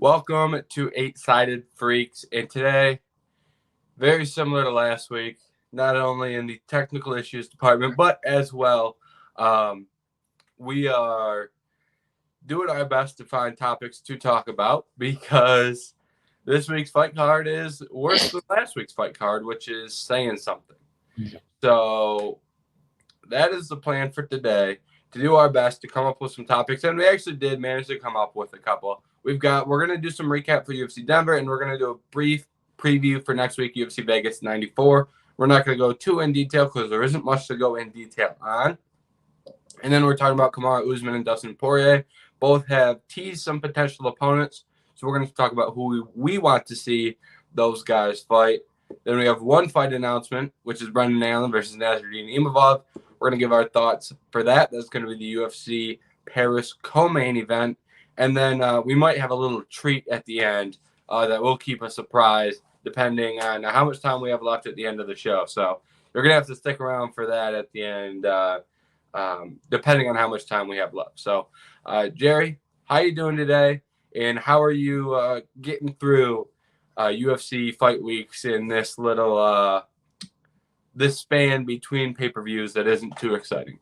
Welcome to Eight-Sided Freaks, and today, very similar to last week, not only in the technical issues department, but as well, we are doing our best to find topics to talk about because this week's fight card is worse than last week's fight card, which is saying something. So that is the plan for today, to do our best to come up with some topics, and we actually did manage to come up with a couple. We're going to do some recap for UFC Denver, and we're going to do a brief preview for next week, UFC Vegas 94. We're not going to go too in detail because there isn't much to go in detail on. And then we're talking about Kamaru, Usman, and Dustin Poirier. Both have teased some potential opponents, so we're going to talk about who we want to see those guys fight. Then we have one fight announcement, which is Brendan Allen versus Nasruddin Imavov. We're going to give our thoughts for that. That's going to be the UFC Paris co-main event. And then we might have a little treat at the end that will keep us surprised, depending on how much time we have left at the end of the show. So you're going to have to stick around for that at the end, depending on how much time we have left. So, Jerry, how are you doing today? And how are you getting through UFC fight weeks in this little this span between pay-per-views that isn't too exciting?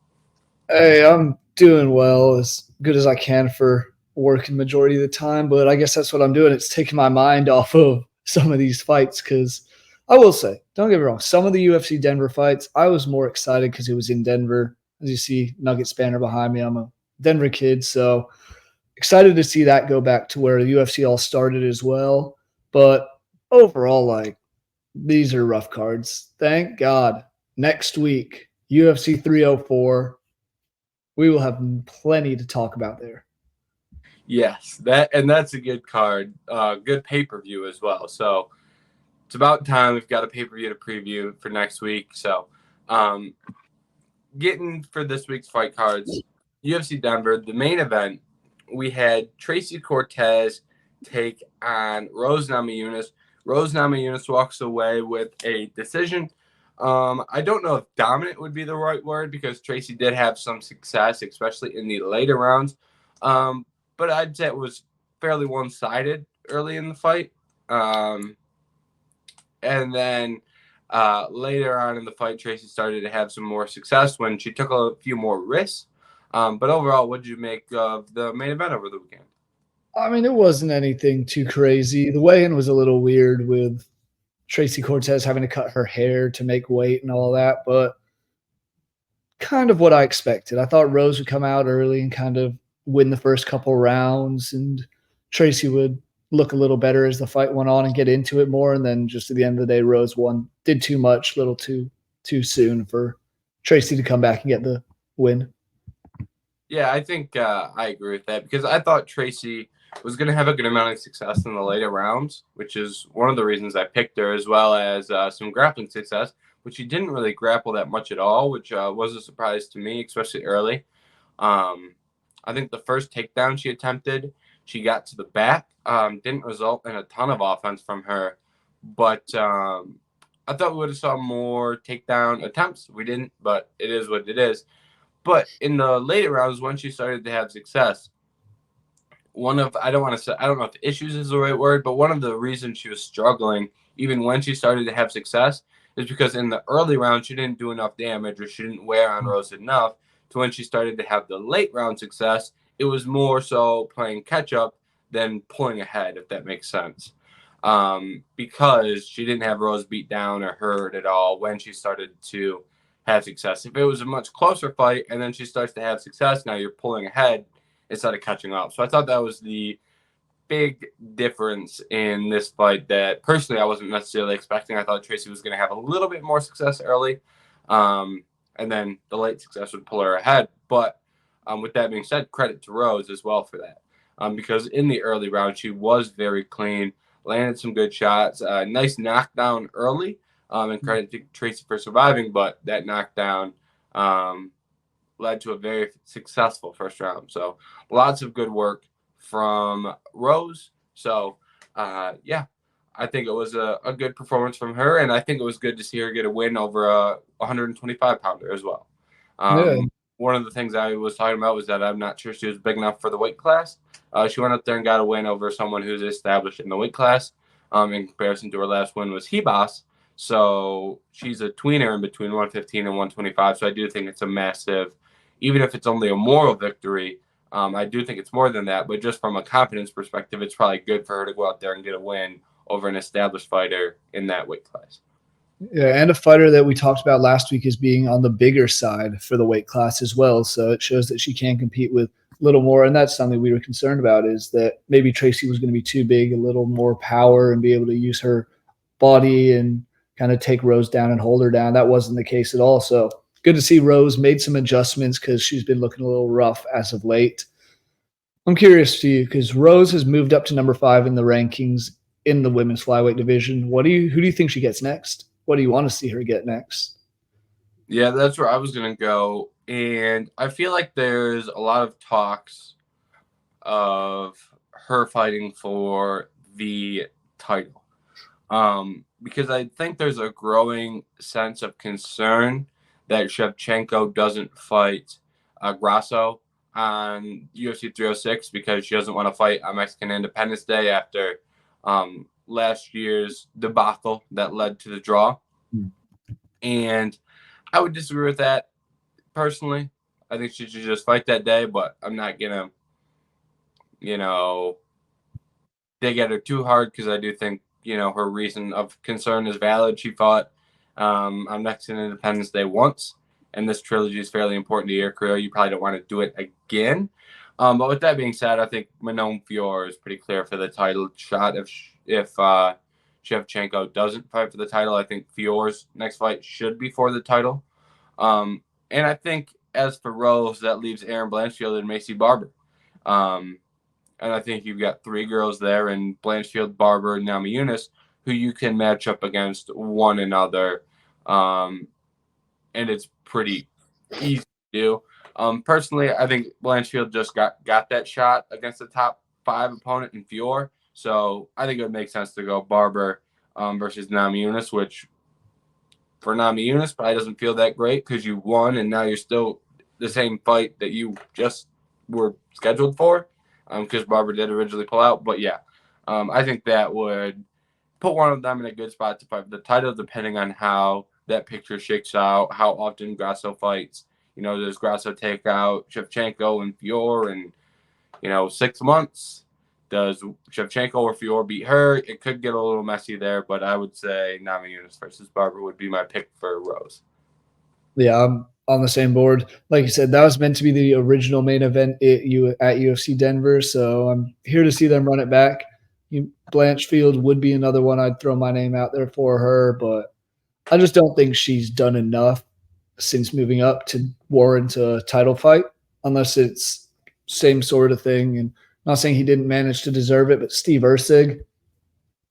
Hey, I'm doing well, as good as I can for working majority of the time, but I guess that's what I'm doing. It's taking my mind off of some of these fights because I will say, don't get me wrong, some of the UFC Denver fights, I was more excited because it was in Denver. As you see, Nuggets banner behind me, I'm a Denver kid, so excited to see that go back to where the UFC all started as well. But overall, like, these are rough cards. Thank God. Next week, UFC 304. We will have plenty to talk about there. Yes, that's a good card. Good pay-per-view as well. So it's about time we've got a pay-per-view to preview for next week. So getting for this week's fight cards, UFC Denver, the main event, we had Tracy Cortez take on Rose Namajunas. Rose Namajunas walks away with a decision. I don't know if dominant would be the right word because Tracy did have some success, especially in the later rounds. But I'd say it was fairly one-sided early in the fight. And then later on in the fight, Tracy started to have some more success when she took a few more risks. But overall, what did you make of the main event over the weekend? I mean, it wasn't anything too crazy. The weigh-in was a little weird with Tracy Cortez having to cut her hair to make weight and all that, but kind of what I expected. I thought Rose would come out early and kind of win the first couple rounds, and Tracy would look a little better as the fight went on and get into it more. And then just at the end of the day, Rose did too much, a little too soon for Tracy to come back and get the win. Yeah, I think I agree with that because I thought Tracy was going to have a good amount of success in the later rounds, which is one of the reasons I picked her, as well as some grappling success, which she didn't really grapple that much at all, which was a surprise to me, especially early. I think the first takedown she attempted, she got to the back, didn't result in a ton of offense from her, but I thought we would have saw more takedown attempts. We didn't, but it is what it is. But in the later rounds, when she started to have success, I don't know if issues is the right word, but one of the reasons she was struggling, even when she started to have success, is because in the early rounds, she didn't do enough damage or she didn't wear on Rose enough to when she started to have the late round success, it was more so playing catch up than pulling ahead, if that makes sense. Because she didn't have Rose beat down or hurt at all when she started to have success. If it was a much closer fight and then she starts to have success, now you're pulling ahead instead of catching up. So I thought that was the big difference in this fight that personally I wasn't necessarily expecting. I thought Tracy was going to have a little bit more success early, and then the late success would pull her ahead. But with that being said, credit to Rose as well for that, because in the early round she was very clean, landed some good shots, nice knockdown early, and credit to Tracy for surviving, but that knockdown led to a very successful first round. So lots of good work from Rose. So, yeah, I think it was a good performance from her, and I think it was good to see her get a win over a 125-pounder as well. One of the things I was talking about was that I'm not sure she was big enough for the weight class. She went up there and got a win over someone who's established in the weight class. In comparison to her last win was Hebas. So she's a tweener in between 115 and 125. So I do think it's a massive, even if it's only a moral victory, I do think it's more than that. But just from a confidence perspective, it's probably good for her to go out there and get a win over an established fighter in that weight class. Yeah, and a fighter that we talked about last week as being on the bigger side for the weight class as well. So it shows that she can compete with a little more. And that's something we were concerned about, is that maybe Tracy was going to be too big, a little more power, and be able to use her body and kind of take Rose down and hold her down. That wasn't the case at all. So good to see Rose made some adjustments, because she's been looking a little rough as of late. I'm curious to you, because Rose has moved up to number 5 in the rankings in the women's flyweight division. Who do you think she gets next? What do you want to see her get next? Yeah, that's where I was going to go. And I feel like there's a lot of talks of her fighting for the title. Because I think there's a growing sense of concern that Shevchenko doesn't fight Grasso on UFC 306 because she doesn't want to fight on Mexican Independence Day after last year's debacle that led to the draw. And I would disagree with that personally. I think she should just fight that day, but I'm not going to, dig at her too hard, because I do think, her reason of concern is valid. She fought on Mexican Independence Day once, and this trilogy is fairly important to your career. You probably don't want to do it again. But with that being said, I think Manon Fior is pretty clear for the title shot. If Shevchenko doesn't fight for the title, I think Fior's next fight should be for the title. And I think as for Rose, that leaves Erin Blanchfield and Macy Barber. And I think you've got 3 girls there, in Blanchfield, Barber, and Namajunas, who you can match up against one another. And it's pretty easy to do. Personally, I think Blanchfield just got that shot against the top 5 opponent in Fior. So I think it would make sense to go Barber versus Namajunas, which for Namajunas probably doesn't feel that great, because you won and now you're still the same fight that you just were scheduled for, because Barber did originally pull out. But yeah, I think that would put one of them in a good spot to fight for the title, depending on how that picture shakes out, how often Grasso fights. Does Grasso take out Shevchenko and Fior in, 6 months? Does Shevchenko or Fior beat her? It could get a little messy there, but I would say Namajunas versus Barber would be my pick for Rose. Yeah, I'm on the same board. Like you said, that was meant to be the original main event at UFC Denver, so I'm here to see them run it back. Blanchfield would be another one I'd throw my name out there for her, but I just don't think she's done enough since moving up to warrant a title fight, unless it's same sort of thing. And I'm not saying he didn't manage to deserve it, but Steve Erceg,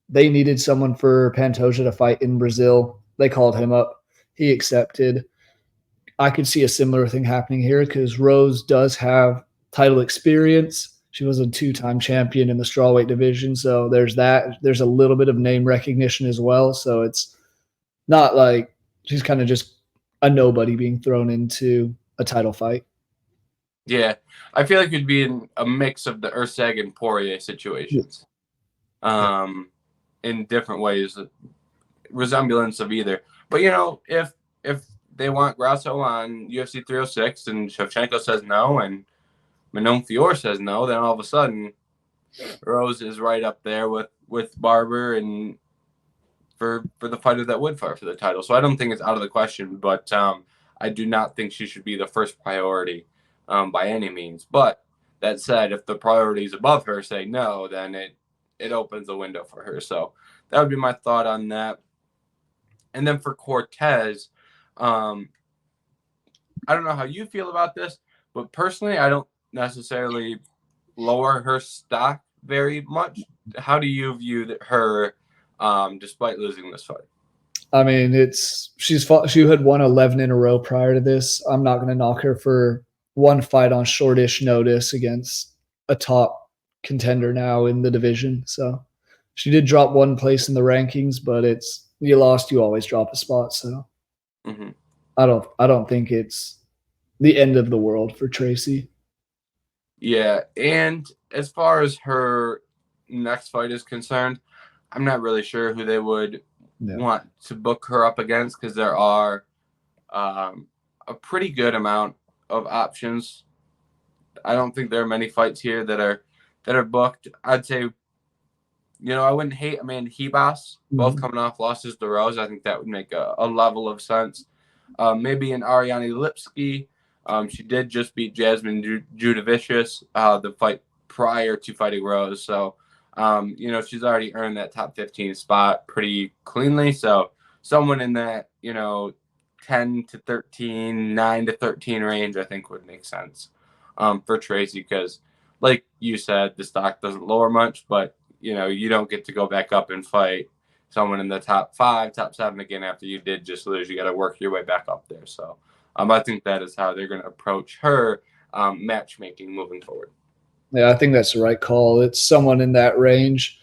they needed someone for Pantoja to fight in Brazil. They called him up. He accepted. I could see a similar thing happening here, because Rose does have title experience. She was a 2-time champion in the strawweight division. So there's that. There's a little bit of name recognition as well. So it's not like she's kind of just a nobody being thrown into a title fight. Yeah, I feel like it'd be a mix of the Erceg and Poirier situations, in different ways, resemblance of either. But if they want Grasso on UFC 306 and Shevchenko says no and Manon Fior says no, then all of a sudden Rose is right up there with Barber and for the fighter that would fight for the title. So I don't think it's out of the question, but I do not think she should be the first priority by any means. But that said, if the priorities above her say no, then it opens a window for her. So that would be my thought on that. And then for Cortez, I don't know how you feel about this, but personally, I don't necessarily lower her stock very much. How do you view her, despite losing this fight? I mean, she had won 11 in a row prior to this. I'm not going to knock her for one fight on shortish notice against a top contender now in the division. So she did drop one place in the rankings, but you lost, you always drop a spot. So I don't think it's the end of the world for Tracy. Yeah, and as far as her next fight is concerned, I'm not really sure who they would want to book her up against because there are a pretty good amount of options. I don't think there are many fights here that are booked. I'd say, I wouldn't hate Amanda Hebas, both coming off losses to Rose. I think that would make a level of sense. Maybe an Ariane Lipski. She did just beat Jasmine Judavicius the fight prior to fighting Rose. So, she's already earned that top 15 spot pretty cleanly. So someone in that, 10 to 13, 9 to 13 range, I think would make sense for Tracy because, like you said, the stock doesn't lower much, but, you don't get to go back up and fight someone in the top 5, top 7 again after you did just lose. You got to work your way back up there. So I think that is how they're going to approach her matchmaking moving forward. Yeah, I think that's the right call. It's someone in that range.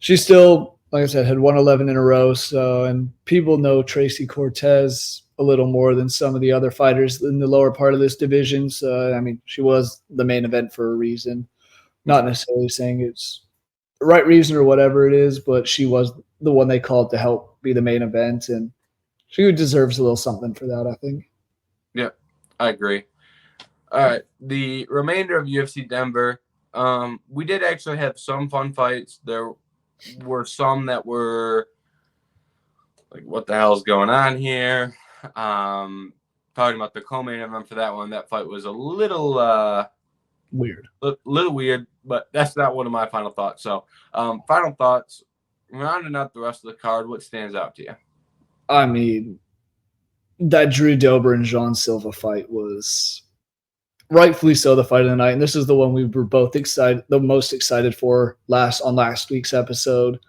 She still, like I said, had 111 in a row. So, and people know Tracy Cortez a little more than some of the other fighters in the lower part of this division. So, I mean, she was the main event for a reason. Not necessarily saying it's the right reason or whatever it is, but she was the one they called to help be the main event. And she deserves a little something for that, I think. Yeah, I agree. All right, the remainder of UFC Denver, we did actually have some fun fights. There were some that were like, what the hell is going on here? Talking about the co-main event for that one, that fight was a little weird. Little weird, but that's not one of my final thoughts. So, final thoughts, rounding out the rest of the card, what stands out to you? I mean, that Drew Dober and Jean Silva fight was rightfully so the fight of the night, and this is the one we were both the most excited for on last week's episode.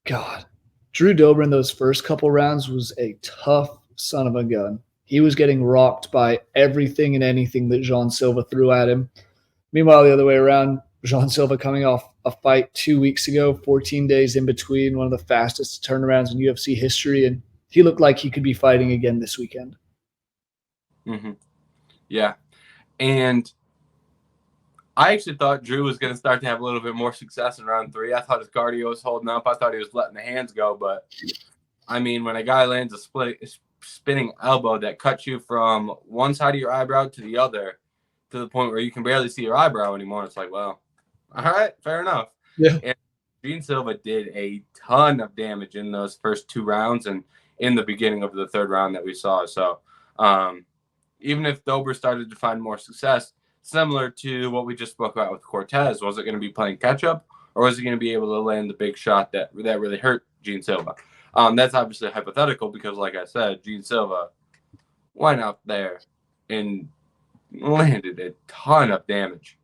God, Drew Dober in those first couple rounds was a tough son of a gun. He was getting rocked by everything and anything that Jean Silva threw at him. Meanwhile, the other way around, Jean Silva coming off a fight 2 weeks ago, 14 days in between, one of the fastest turnarounds in UFC history, and he looked like he could be fighting again this weekend. Mm-hmm. Yeah. And I actually thought Drew was going to start to have a little bit more success in round 3. I thought his cardio was holding up. I thought he was letting the hands go. But, I mean, when a guy lands a spinning elbow that cuts you from one side of your eyebrow to the other to the point where you can barely see your eyebrow anymore, it's like, well, all right, fair enough. Yeah. And Jean Silva did a ton of damage in those first 2 rounds and in the beginning of the 3rd round that we saw. So, even if Dober started to find more success, similar to what we just spoke about with Cortez, was it going to be playing catch-up, or was he going to be able to land the big shot that really hurt Jean Silva? That's obviously hypothetical because, like I said, Jean Silva went out there and landed a ton of damage.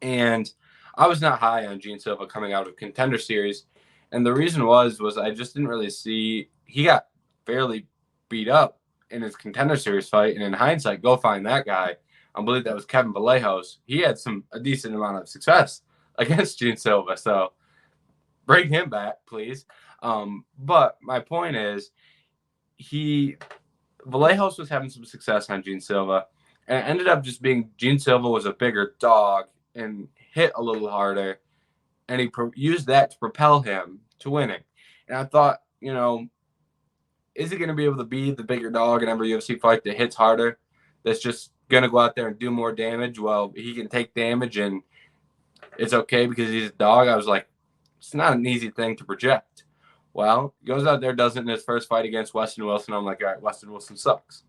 And I was not high on Jean Silva coming out of Contender Series, and the reason was I just didn't really see – he got fairly beat up in his Contender Series fight, and in hindsight, go find that guy. I believe that was Kevin Vallejos. He had a decent amount of success against Jean Silva, so bring him back, please. But my point is, Vallejos was having some success on Jean Silva, and it ended up just being Jean Silva was a bigger dog and hit a little harder, and he used that to propel him to winning. And I thought, is he going to be able to be the bigger dog in every UFC fight that hits harder, that's just going to go out there and do more damage? Well, he can take damage, and it's okay because he's a dog. I was like, it's not an easy thing to project. Well, he goes out there, does it in his first fight against Weston Wilson. I'm like, all right, Weston Wilson sucks.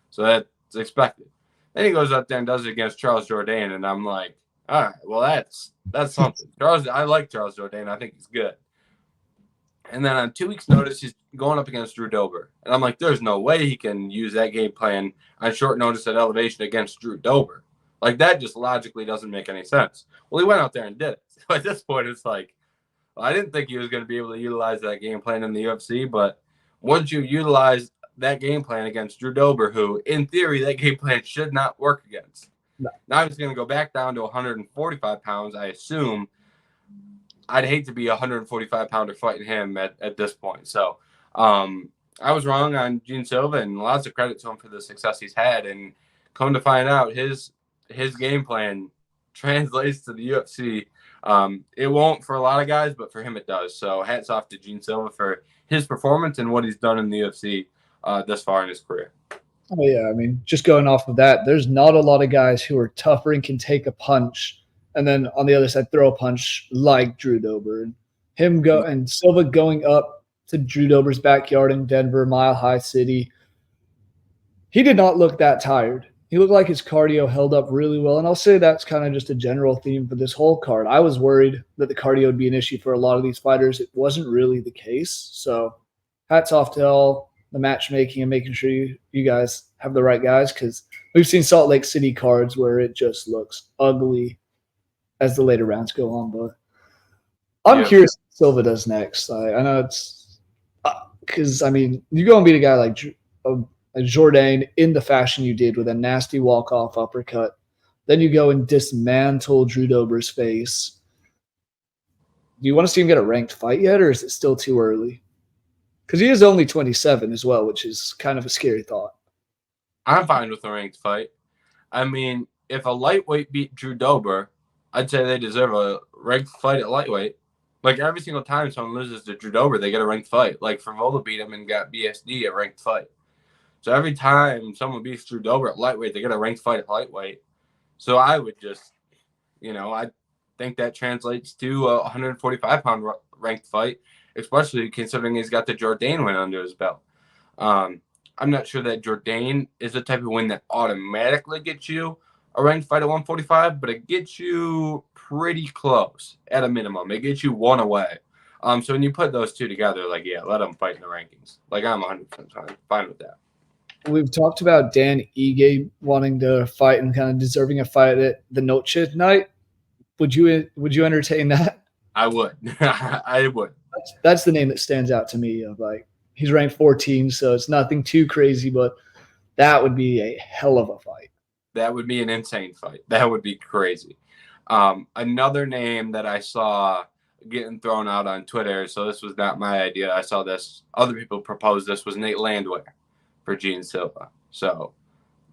So that's expected. Then he goes out there and does it against Charles Jourdain, and I'm like, all right, well, that's something. I like Charles Jourdain. I think he's good. And then on 2 weeks' notice, he's going up against Drew Dober. And I'm like, there's no way he can use that game plan on short notice at elevation against Drew Dober. Like, that just logically doesn't make any sense. Well, he went out there and did it. So at this point, it's like, well, I didn't think he was going to be able to utilize that game plan in the UFC, but once you utilize that game plan against Drew Dober, who, in theory, that game plan should not work against. No. Now he's going to go back down to 145 pounds, I assume. I'd hate to be a 145-pounder fighting him at this point. So I was wrong on Jean Silva, and lots of credit to him for the success he's had. And come to find out, his his game plan translates to the UFC. It won't for a lot of guys, but for him it does. So hats off to Gene Silva for his performance and what he's done in the UFC thus far in his career. Oh yeah, I mean, just going off of that, there's not a lot of guys who are tougher and can take a punch, and then on the other side throw a punch like Drew Dober. And Silva going up to Drew Dober's backyard in Denver, Mile High City. He did not look that tired. He looked like his cardio held up really well. And I'll say that's kind of just a general theme for this whole card. I was worried that the cardio would be an issue for a lot of these fighters. It wasn't really the case. So hats off to all the matchmaking and making sure you guys have the right guys, because we've seen Salt Lake City cards where it just looks ugly as the later rounds go on. But I'm curious what Silva does next. I know it's because, I mean, you go and beat a guy like Jourdain in the fashion you did with a nasty walk-off uppercut. Then you go and dismantle Drew Dober's face. Do you want to see him get a ranked fight yet, or is it still too early? Because he is only 27 as well, which is kind of a scary thought. I'm fine with a ranked fight. I mean, if a lightweight beat Drew Dober, I'd say they deserve a ranked fight at lightweight. Like, every single time someone loses to Drew Dober, they get a ranked fight. Like, Frevola beat him and got BSD, a ranked fight. So every time someone beats Drew Dober at lightweight, they get a ranked fight at lightweight. So I would just, I think that translates to a 145-pound ranked fight, especially considering he's got the Jourdain win under his belt. I'm not sure that Jourdain is the type of win that automatically gets you a ranked fight at 145, but it gets you pretty close at a minimum. It gets you one away. So when you put those two together, let them fight in the rankings. I'm 100% fine with that. We've talked about Dan Ige wanting to fight and kind of deserving a fight at the Noche night. Would you entertain that? I would. I would. That's the name that stands out to me. Of he's ranked 14, so it's nothing too crazy, but that would be a hell of a fight. That would be an insane fight. That would be crazy. Another name that I saw getting thrown out on Twitter, so this was not my idea. I saw this. Other people proposed this, was Nate Landwehr for Gene Silva. So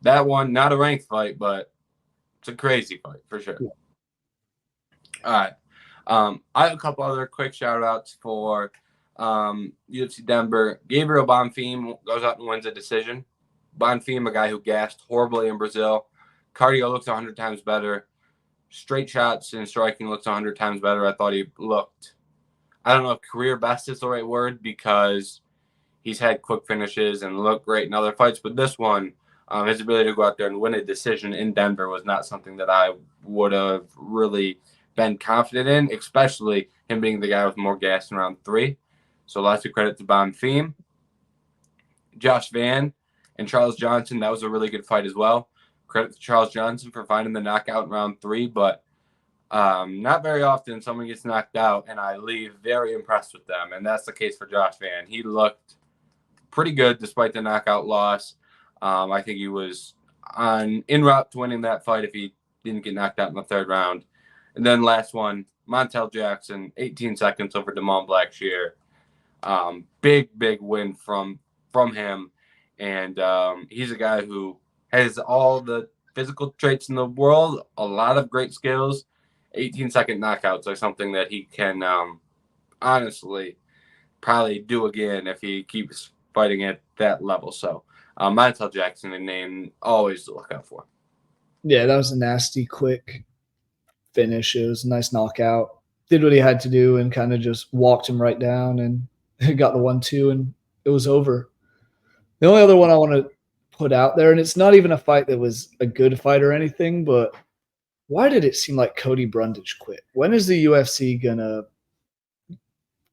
that one, not a ranked fight, but it's a crazy fight for sure. Yeah. All right. I have a couple other quick shout outs for UFC Denver. Gabriel Bonfim goes out and wins a decision. Bonfim, a guy who gassed horribly in Brazil. Cardio looks 100 times better. Straight shots and striking looks 100 times better. I thought he looked, I don't know if career best is the right word, because he's had quick finishes and looked great in other fights. But this one, his ability to go out there and win a decision in Denver was not something that I would have really been confident in, especially him being the guy with more gas in round 3. So lots of credit to Bonfim. Josh Van and Charles Johnson, that was a really good fight as well. Credit to Charles Johnson for finding the knockout in round 3, but not very often someone gets knocked out and I leave very impressed with them, and that's the case for Josh Van. He looked pretty good despite the knockout loss. I think he was en route to winning that fight if he didn't get knocked out in the 3rd round. And then last one, Montel Jackson, 18 seconds over Damon Blackshear. Big win from him. And he's a guy who has all the physical traits in the world, a lot of great skills. 18-second knockouts are something that he can honestly probably do again if he keeps fighting at that level. So Montel Jackson, a name always to look out for. Yeah, that was a nasty, quick finish. It was a nice knockout. Did what he had to do and kind of just walked him right down and got the 1-2, and it was over. The only other one I want to put out there, and it's not even a fight that was a good fight or anything, but why did it seem like Cody Brundage quit? When is the UFC going to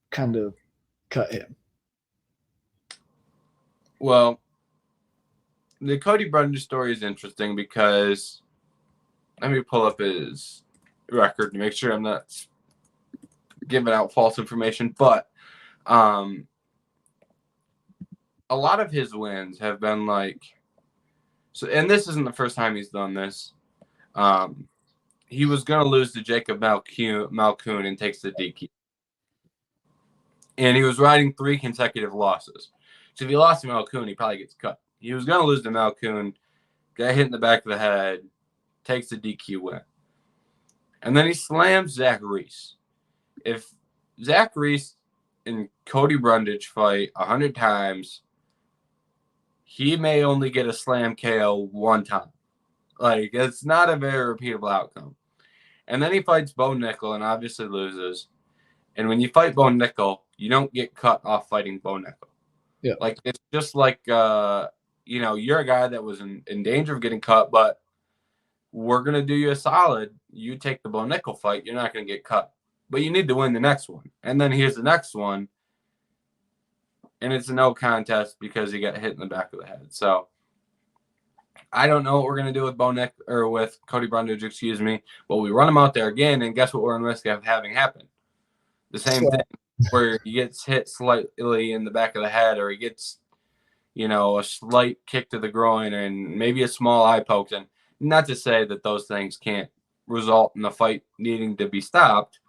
kind of cut him? Well, the Cody Brundage story is interesting because let me pull up his record to make sure I'm not giving out false information, but a lot of his wins have been and this isn't the first time he's done this. He was going to lose to Jacob Malkoun and takes the DQ. And he was riding 3 consecutive losses. So if he lost to Malkoun, he probably gets cut. He was going to lose to Malkoun, got hit in the back of the head, takes the DQ win. And then he slams Zach Reese. If Zach Reese and Cody Brundage fight 100 times, he may only get a slam KO one time. Like, it's not a very repeatable outcome. And then he fights Bo Nickel and obviously loses. And when you fight Bo Nickel, you don't get cut off fighting Bo Nickel. Yeah. Like, it's just like, you're a guy that was in danger of getting cut, but we're going to do you a solid. You take the Bo Nickel fight, you're not going to get cut. But you need to win the next one. And then here's the next one. And it's a no contest because he got hit in the back of the head. So I don't know what we're going to do with with Cody Brundage, but we run him out there again, and guess what we're in risk of having happen? The same thing, where he gets hit slightly in the back of the head, or he gets, a slight kick to the groin and maybe a small eye poke. And not to say that those things can't result in the fight needing to be stopped,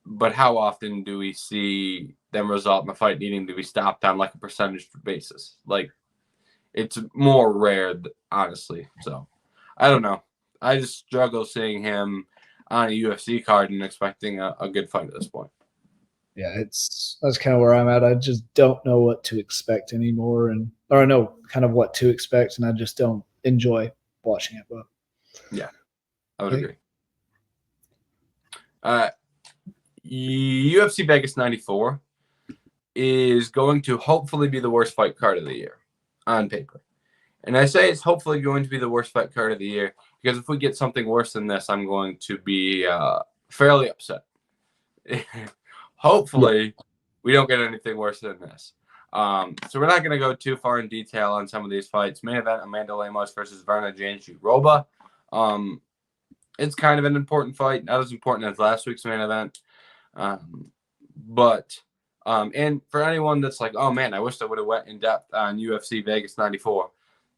but how often do we see them result in the fight needing to be stopped on like a percentage basis? Like, it's more rare, honestly. So I don't know. I just struggle seeing him on a UFC card and expecting a good fight at this point. Yeah, that's kind of where I'm at. I just don't know what to expect anymore, or I know kind of what to expect, and I just don't enjoy watching it. But yeah, I would agree. UFC Vegas 94 is going to hopefully be the worst fight card of the year on paper. And I say it's hopefully going to be the worst fight card of the year because if we get something worse than this, I'm going to be fairly upset. Hopefully, we don't get anything worse than this. So we're not going to go too far in detail on some of these fights. Main event, Amanda Lemos versus Verna Janjuroba. It's kind of an important fight, not as important as last week's main event. And for anyone that's like, oh man, I wish I would have went in depth on UFC Vegas 94.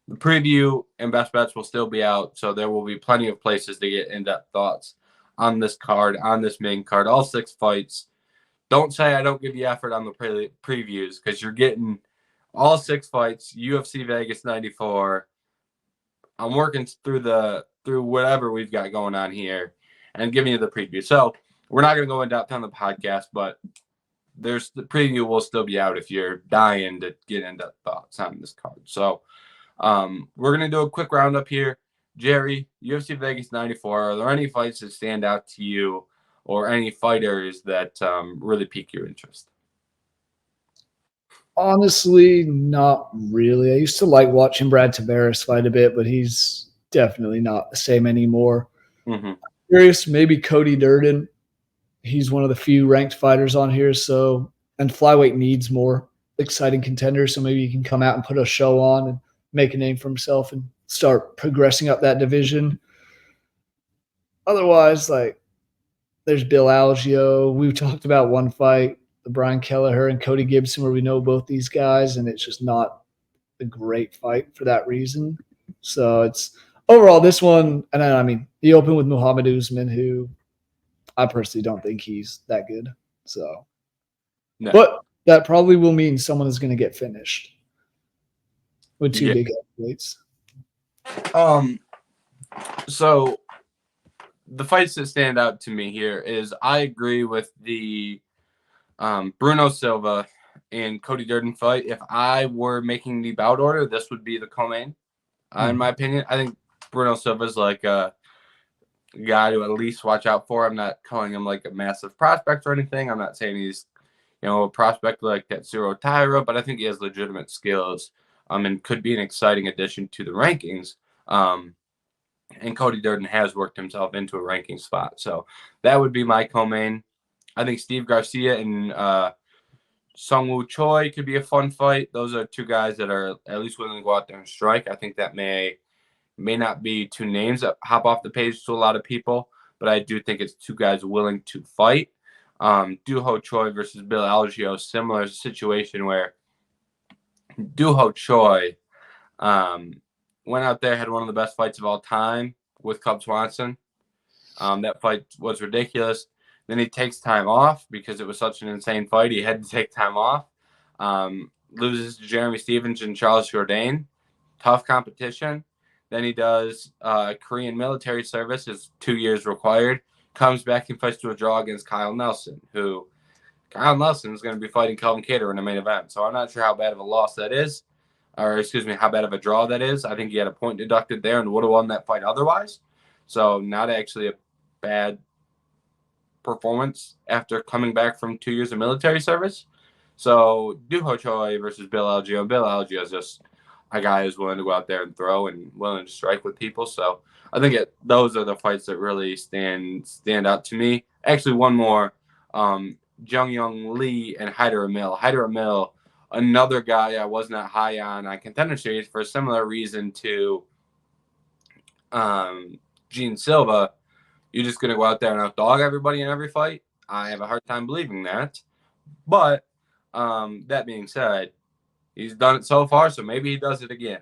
The preview and best bets will still be out, so there will be plenty of places to get in-depth thoughts on this card, on this main card, all 6 fights. Don't say I don't give you effort on the previews because you're getting all 6 fights, UFC Vegas 94. I'm working through whatever we've got going on here and giving you the preview. So we're not going to go in depth on the podcast, but the preview will still be out if you're dying to get in-depth thoughts on this card. So we're going to do a quick roundup here. Jerry, UFC Vegas 94, are there any fights that stand out to you or any fighters that really pique your interest? Honestly, not really. I used to like watching Brad Tavares fight a bit, but he's definitely not the same anymore. Mm-hmm. Curious, maybe Cody Durden. He's one of the few ranked fighters on here, and flyweight needs more exciting contenders, so maybe he can come out and put a show on and make a name for himself and start progressing up that division. Otherwise, there's Bill Algeo. We talked about one fight, the Brian Kelleher and Cody Gibson, where we know both these guys, and it's just not a great fight for that reason. So it's overall this one, and then, he opened with Muhammad Usman, who I personally don't think he's that good. So, no. But that probably will mean someone is going to get finished with 2 big athletes. So the fights that stand out to me here is I agree with the Bruno Silva and Cody Durden fight. If I were making the bout order, this would be the co-main. In my opinion, I think Bruno Silva's like a guy to at least watch out for. I'm not calling him like a massive prospect or anything. I'm not saying he's, a prospect like Tatsuro Taira, but I think he has legitimate skills and could be an exciting addition to the rankings. And Cody Durden has worked himself into a ranking spot. So that would be my co-main. I think Steve Garcia and Sungwoo Choi could be a fun fight. Those are 2 guys that are at least willing to go out there and strike. I think that may not be 2 names that hop off the page to a lot of people, but I do think it's 2 guys willing to fight. Duho Choi versus Bill Algeo, similar situation where Duho Choi went out there, had one of the best fights of all time with Cub Swanson. That fight was ridiculous. Then he takes time off because it was such an insane fight. He had to take time off. Loses to Jeremy Stevens and Charles Jourdain. Tough competition. Then he does Korean military service, is 2 years required. Comes back and fights to a draw against Kyle Nelson, who Kyle Nelson is going to be fighting Kelvin Cater in the main event. So I'm not sure how bad of a loss that is, or excuse me, how bad of a draw that is. I think he had a point deducted there and would have won that fight otherwise. So not actually a bad performance after coming back from 2 years of military service. So Duho Choi versus Bill Algeo. Bill Algeo is just a guy who's willing to go out there and throw and willing to strike with people. So I think those are the fights that really stand out to me. Actually, one more, Jung Young Lee and Hyder Emil. Hyder Emil, another guy I was not high on Contender Series for a similar reason to Gene Silva. You're just going to go out there and outdog everybody in every fight? I have a hard time believing that. But that being said, he's done it so far, so maybe he does it again.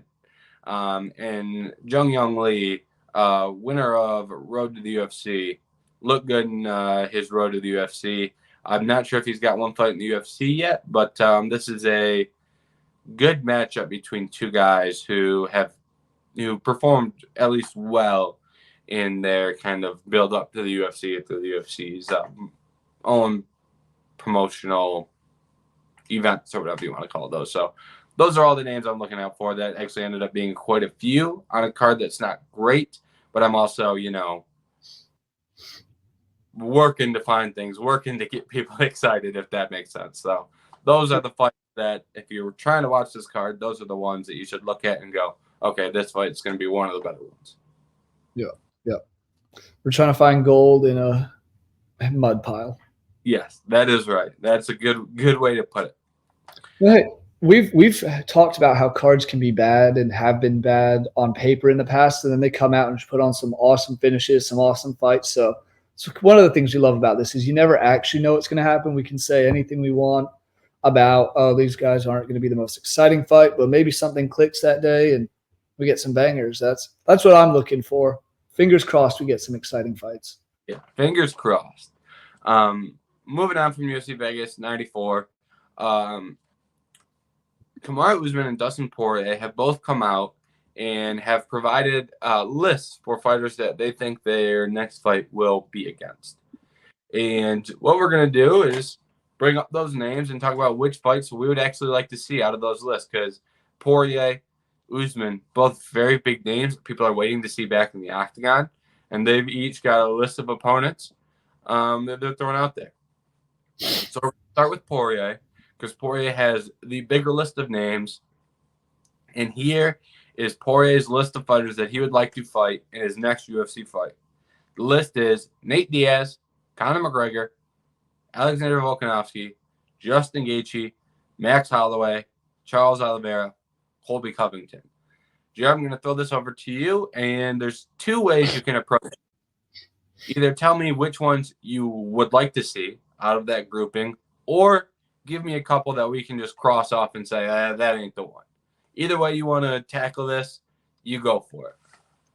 And Jung Young Lee, winner of Road to the UFC, looked good in his Road to the UFC. I'm not sure if he's got one fight in the UFC yet, but this is a good matchup between two guys who performed at least well in their kind of build up to the UFC, to the UFC's own promotional events or whatever you want to call those. So those are all the names I'm looking out for. That actually ended up being quite a few on a card that's not great, but I'm also, working to find things, working to get people excited, if that makes sense. So those are the fights that if you're trying to watch this card, those are the ones that you should look at and go, okay, this fight is going to be one of the better ones. Yeah. We're trying to find gold in a mud pile. Yes, that is right. That's a good way to put it. Hey, we've talked about how cards can be bad and have been bad on paper in the past, and then they come out and just put on some awesome finishes, some awesome fights. So one of the things we love about this is you never actually know what's going to happen. We can say anything we want about, oh, these guys aren't going to be the most exciting fight, but maybe something clicks that day and we get some bangers. That's what I'm looking for. Fingers crossed we get some exciting fights. Yeah, fingers crossed. Moving on from UFC Vegas 94, Kamaru Usman and Dustin Poirier have both come out and have provided lists for fighters that they think their next fight will be against. And what we're going to do is bring up those names and talk about which fights we would actually like to see out of those lists, because Poirier, Usman, both very big names people are waiting to see back in the octagon, and they've each got a list of opponents that they're throwing out there. So we're going to start with Poirier, because Poirier has the bigger list of names, and here is Poirier's list of fighters that he would like to fight in his next UFC fight. The list is Nate Diaz, Conor McGregor, Alexander Volkanovski, Justin Gaethje, Max Holloway, Charles Oliveira, Colby Covington. Jared, I'm going to throw this over to you, and there's two ways you can approach it. Either tell me which ones you would like to see out of that grouping, or give me a couple that we can just cross off and say, that ain't the one. Either way you want to tackle this, you go for it.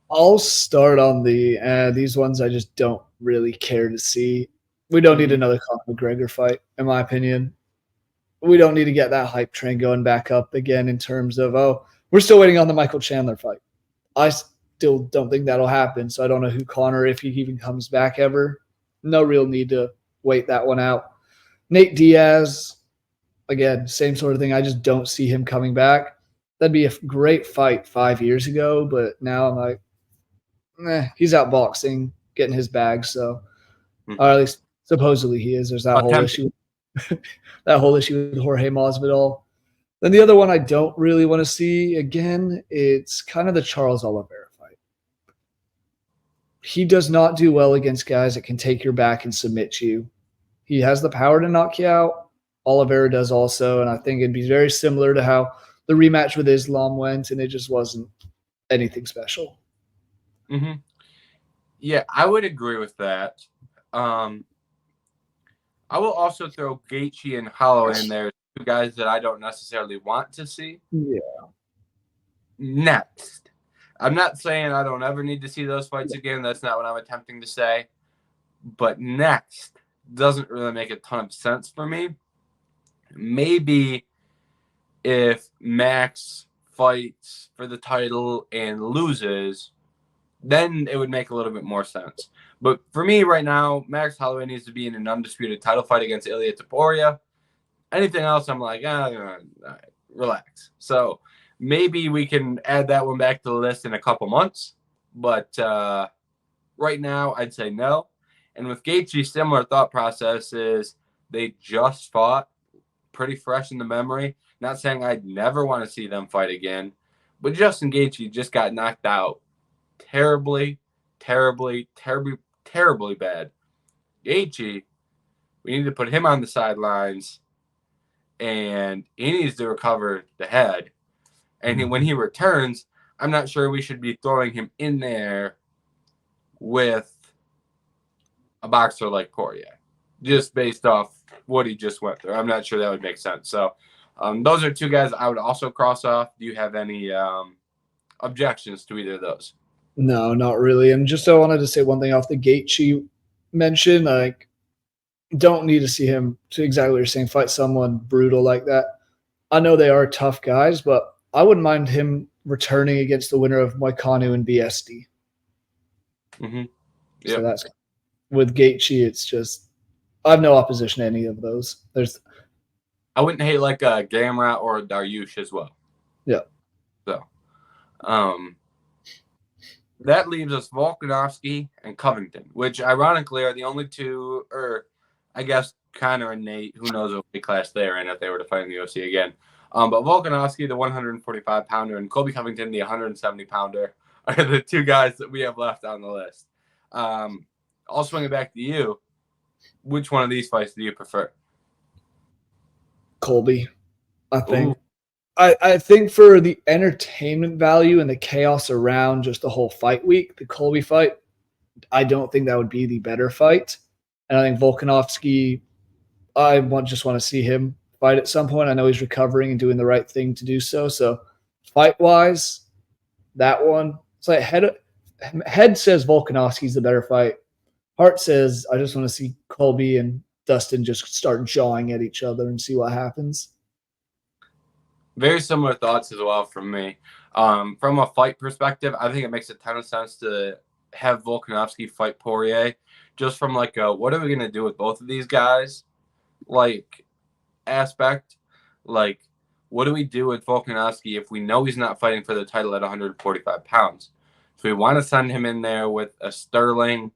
I'll start on these ones I just don't really care to see. We don't need another Conor McGregor fight, in my opinion. We don't need to get that hype train going back up again in terms of, we're still waiting on the Michael Chandler fight. I still don't think that'll happen, so I don't know who Conor, if he even comes back ever. No real need to wait that one out. Nate Diaz, again, same sort of thing. I just don't see him coming back. That'd be a great fight 5 years ago, but now I'm like, he's out boxing, getting his bag, so or at least supposedly he is. There's that whole issue. That whole issue with Jorge Masvidal. Then the other one I don't really want to see again, it's kind of the Charles Oliveira fight. He does not do well against guys that can take your back and submit you. He has the power to knock you out. Oliveira does also, and I think it'd be very similar to how the rematch with Islam went, and it just wasn't anything special. Mm-hmm. Yeah, I would agree with that. I will also throw Gaethje and Holloway in there, two guys that I don't necessarily want to see. Yeah. Next. I'm not saying I don't ever need to see those fights again. That's not what I'm attempting to say. But next doesn't really make a ton of sense for me. Maybe if Max fights for the title and loses, then it would make a little bit more sense. But for me right now, Max Holloway needs to be in an undisputed title fight against Ilia Topuria. Anything else, I'm like, relax. So maybe we can add that one back to the list in a couple months. But right now, I'd say no. And with Gaethje, similar thought process is they just fought, pretty fresh in the memory. Not saying I'd never want to see them fight again, but Justin Gaethje just got knocked out terribly, terribly, terribly, terribly bad. Gaethje, we need to put him on the sidelines, and he needs to recover the head. And when he returns, I'm not sure we should be throwing him in there with a boxer like Poirier, just based off what he just went through. I'm not sure that would make sense. So those are two guys I would also cross off. Do you have any objections to either of those? No, not really. And just I wanted to say one thing off the Gaethje mention. Like, don't need to see him, to exactly what you're saying, fight someone brutal like that. I know they are tough guys, but I wouldn't mind him returning against the winner of Moicano and BSD. Mm-hmm. Yep. So that's with Gaethje. It's just I have no opposition to any of those. I wouldn't hate like a Gamrot or a Dariush as well. Yeah. So, that leaves us Volkanovski and Covington, which ironically are the only two, or I guess Conor and Nate, who knows what weight class they're in if they were to fight in the UFC again. But Volkanovski, the 145-pounder, and Colby Covington, the 170-pounder, are the two guys that we have left on the list. I'll swing it back to you. Which one of these fights do you prefer? Colby, I think. I think for the entertainment value and the chaos around just the whole fight week, the Colby fight, I don't think that would be the better fight. And I think Volkanovski, just want to see him fight at some point. I know he's recovering and doing the right thing to do so. So fight-wise, that one, it's like head says Volkanovski's the better fight. Heart says I just want to see Colby and Dustin just start jawing at each other and see what happens. Very similar thoughts as well from me. From a fight perspective, I think it makes a ton of sense to have Volkanovski fight Poirier, just from like what are we going to do with both of these guys like aspect. Like, what do we do with Volkanovski if we know he's not fighting for the title at 145 pounds? If we want to send him in there with a Sterling,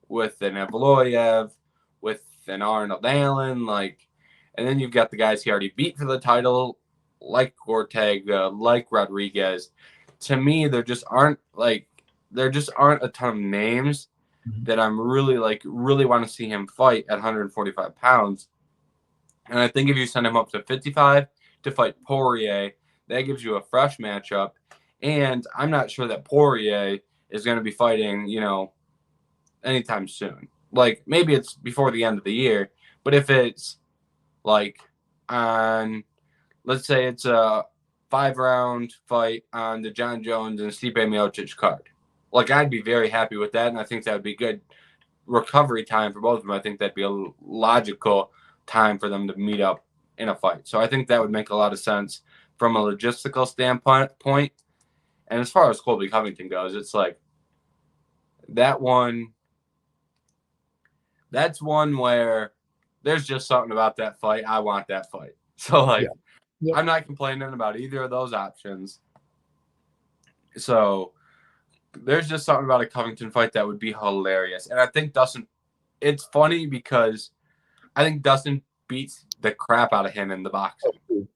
with an Evloev, with an Arnold Allen, and then you've got the guys he already beat for the title, like Cortez, like Rodriguez. To me, there just aren't a ton of names that I'm really want to see him fight at 145 pounds. And I think if you send him up to 55 to fight Poirier, that gives you a fresh matchup. And I'm not sure that Poirier is going to be fighting, anytime soon. Like, maybe it's before the end of the year, but if it's let's say it's a 5-round fight on the John Jones and Stipe Miocic card, I'd be very happy with that, and I think that would be good recovery time for both of them. I think that'd be a logical time for them to meet up in a fight. So I think that would make a lot of sense from a logistical standpoint. And as far as Colby Covington goes, it's that's one where there's just something about that fight. I want that fight. So I'm not complaining about either of those options. So there's just something about a Covington fight that would be hilarious. And I think Dustin, it's funny because I think Dustin beats the crap out of him in the boxing.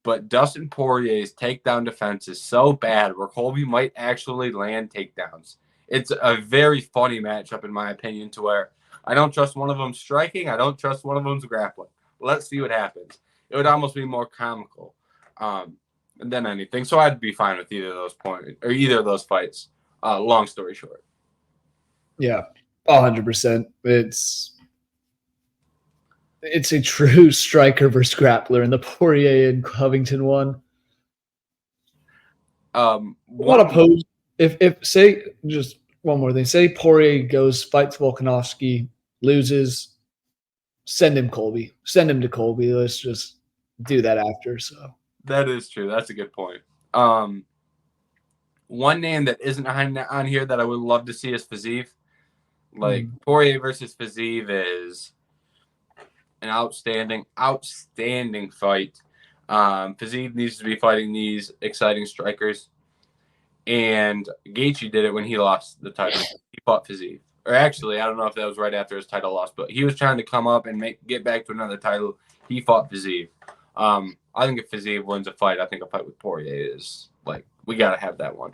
But Dustin Poirier's takedown defense is so bad where Colby might actually land takedowns. It's a very funny matchup, in my opinion, to where I don't trust one of them striking. I don't trust one of them's grappling. Let's see what happens. It would almost be more comical than anything. So I'd be fine with either of those fights. Long story short. Yeah, 100%. It's a true striker versus grappler in the Poirier and Covington one. What opposed? If say just one more thing. Say Poirier fights Volkanovski, loses, send him to Colby. Let's just do that after. So that is true. That's a good point. One name that isn't on here that I would love to see is Fiziev. Like Poirier versus Fiziev is an outstanding fight. Fiziev needs to be fighting these exciting strikers, and Gaethje did it when he lost the title. He fought Fiziev, or actually, I don't know if that was right after his title loss, but he was trying to come up and get back to another title. He fought Fiziev. I think if Fiziev wins a fight, I think a fight with Poirier is like we gotta have that one.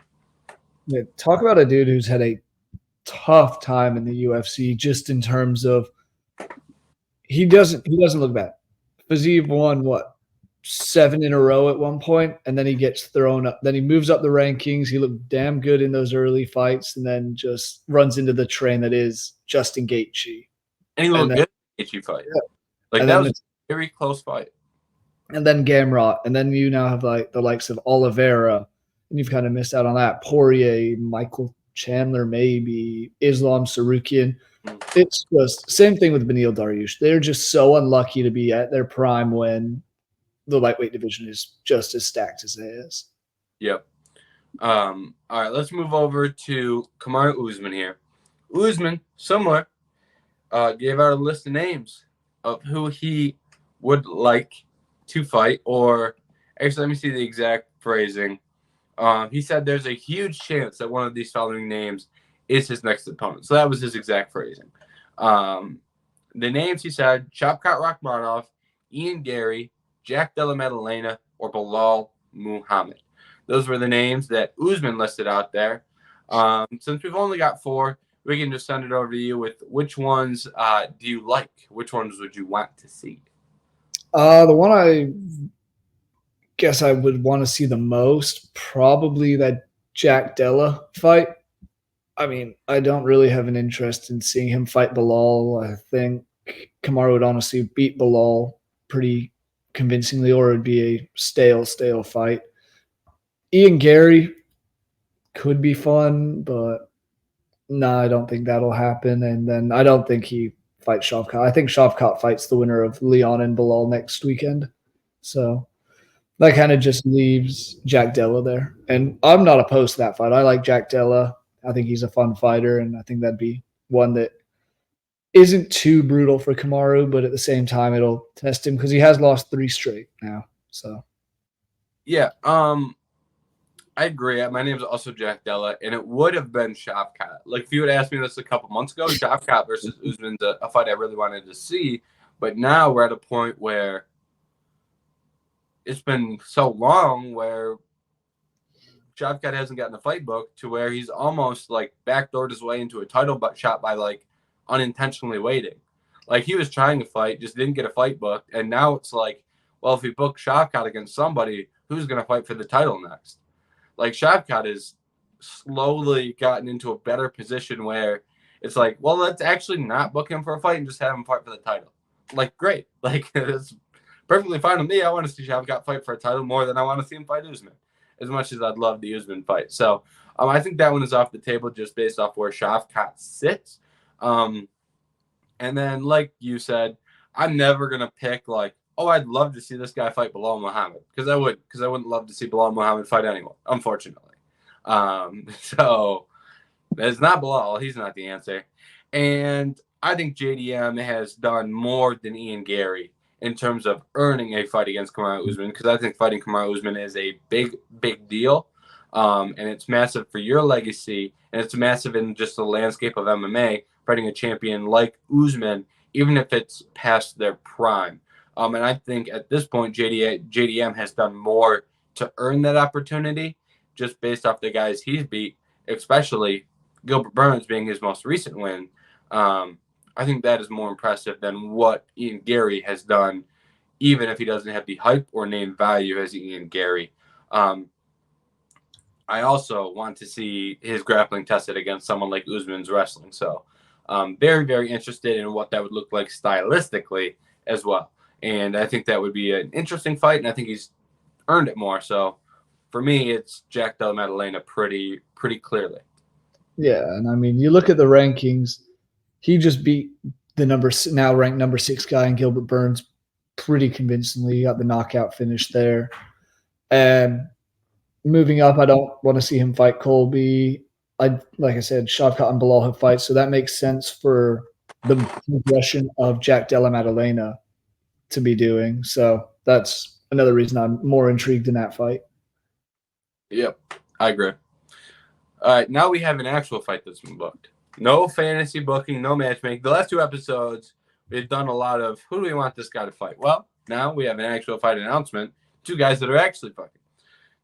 Yeah, talk about a dude who's had a tough time in the UFC, just in terms of he doesn't look bad. Fiziev won what 7 in a row at one point, and then he gets thrown up. Then he moves up the rankings. He looked damn good in those early fights, and then just runs into the train that is Justin Gaethje. And he looked good in the Gaethje fight. Yeah. Like that was a very close fight. And then Gamrot, and then you now have like the likes of Oliveira, and you've kind of missed out on that. Poirier, Michael Chandler, maybe Islam Sarukian. It's just same thing with Beneil Dariush. They're just so unlucky to be at their prime when the lightweight division is just as stacked as it is. Yep. All right, let's move over to Kamaru Usman here. Usman, similar, gave out a list of names of who he would like to fight, or actually, let me see the exact phrasing. He said there's a huge chance that one of these following names is his next opponent. So that was his exact phrasing. The names he said: Shavkat Rakhmonov, Ian Gary, Jack Della Maddalena, or Bilal Muhammad. Those were the names that Usman listed out there. Since we've only got 4, we can just send it over to you with which ones do you like? Which ones would you want to see? The one I guess I would want to see the most, probably that Jack Della fight. I mean, I don't really have an interest in seeing him fight Bilal. I think Kamaru would honestly beat Bilal pretty convincingly, or it would be a stale fight. Ian Gary could be fun, but no, I don't think that'll happen. And then I don't think he fights Shavkat. I think Shavkat fights the winner of Leon and Bilal next weekend. So that kind of just leaves Jack Della there. And I'm not opposed to that fight. I like Jack Della. I think he's a fun fighter, and I think that'd be one that isn't too brutal for Kamaru, but at the same time, it'll test him because he has lost 3 straight now. So, yeah, I agree. My name is also Jack Della, and it would have been Shavkat. Like if you had asked me this a couple months ago, Shavkat versus Usman's a fight I really wanted to see. But now we're at a point where it's been so long where Shavkat hasn't gotten a fight book to where he's almost like backdoored his way into a title shot by like unintentionally waiting. Like he was trying to fight, just didn't get a fight booked. And now it's like, well, if we book Shavkat against somebody, who's going to fight for the title next? Like Shavkat has slowly gotten into a better position where it's like, well, let's actually not book him for a fight and just have him fight for the title. Like, great. Like, it's perfectly fine with me. I want to see Shavkat fight for a title more than I want to see him fight Usman, as much as I'd love the Usman fight. So I think that one is off the table just based off where Shavkat sits. And then, like you said, I'm never going to pick like, oh, I'd love to see this guy fight Bilal Muhammad, because I wouldn't love to see Bilal Muhammad fight anyone, unfortunately. So it's not Bilal. He's not the answer. And I think JDM has done more than Ian Gary in terms of earning a fight against Kamaru Usman, because I think fighting Kamaru Usman is a big deal. And it's massive for your legacy, and it's massive in just the landscape of MMA, fighting a champion like Usman, even if it's past their prime. And I think at this point, JDM has done more to earn that opportunity just based off the guys he's beat, especially Gilbert Burns being his most recent win. I think that is more impressive than what Ian Gary has done, even if he doesn't have the hype or name value as Ian Gary. I also want to see his grappling tested against someone like Usman's wrestling. So very, very interested in what that would look like stylistically as well. And I think that would be an interesting fight, and I think he's earned it more. So for me, it's Jack Della Maddalena pretty clearly. Yeah, and I mean, you look at the rankings, he just beat the now ranked number 6 guy in Gilbert Burns pretty convincingly. He got the knockout finish there. And moving up, I don't want to see him fight Colby. Like I said, Shavkat and Bilal have fights, so that makes sense for the progression of Jack Della Maddalena to be doing. So that's another reason I'm more intrigued in that fight. Yep, I agree. All right, now we have an actual fight that's been booked. No fantasy booking, no matchmaking. The last 2 episodes, we've done a lot of who do we want this guy to fight? Well, now we have an actual fight announcement. 2 guys that are actually fighting.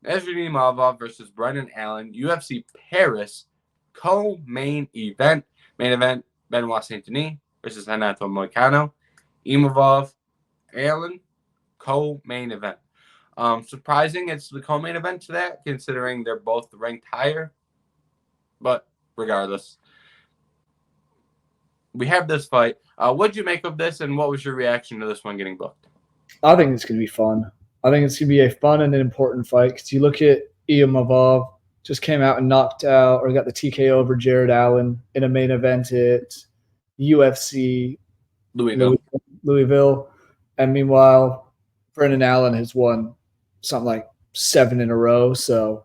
Namajunas versus Brendan Allen, UFC Paris, co-main event. Main event, Benoit Saint-Denis versus Renato Moicano. Imavov, Allen, co-main event. Surprising it's the co-main event to that, considering they're both ranked higher. But regardless, we have this fight. What did you make of this, and what was your reaction to this one getting booked? I think it's going to be fun. I think it's going to be a fun and an important fight because you look at Imavov, just came out and knocked out or got the TKO over Jared Allen in a main event at UFC Louisville. And meanwhile, Brendan Allen has won something like 7 in a row. So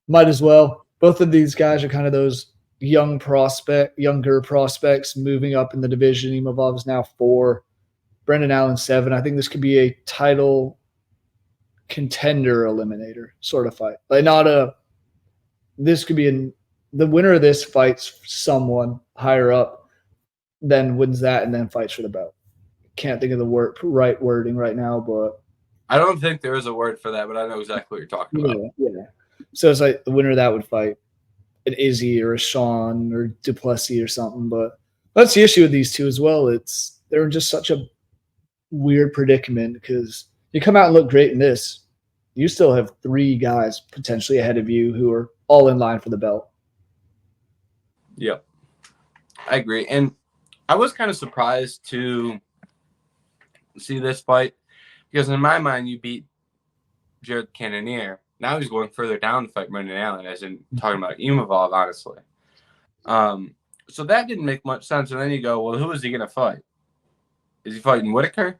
might as well. Both of these guys are kind of those younger prospects moving up in the division. Imavov is now 4. Brendan Allen 7. I think this could be a title contender eliminator sort of fight. Like this could be the winner of this fights someone higher up, then wins that and then fights for the belt. Can't think of the right wording right now, but I don't think there is a word for that, but I know exactly what you're talking about. Yeah. So it's like the winner of that would fight an Izzy or a Sean or Duplessis or something. But that's the issue with these two as well. They're in just such a weird predicament because you come out and look great in this. You still have 3 guys potentially ahead of you who are all in line for the belt. Yep. I agree. And I was kind of surprised to see this fight because in my mind, you beat Jared Cannonier. Now he's going further down to fight Brendan Allen, as in talking about Imavov, honestly. So that didn't make much sense. And then you go, well, who is he going to fight? Is he fighting Whitaker,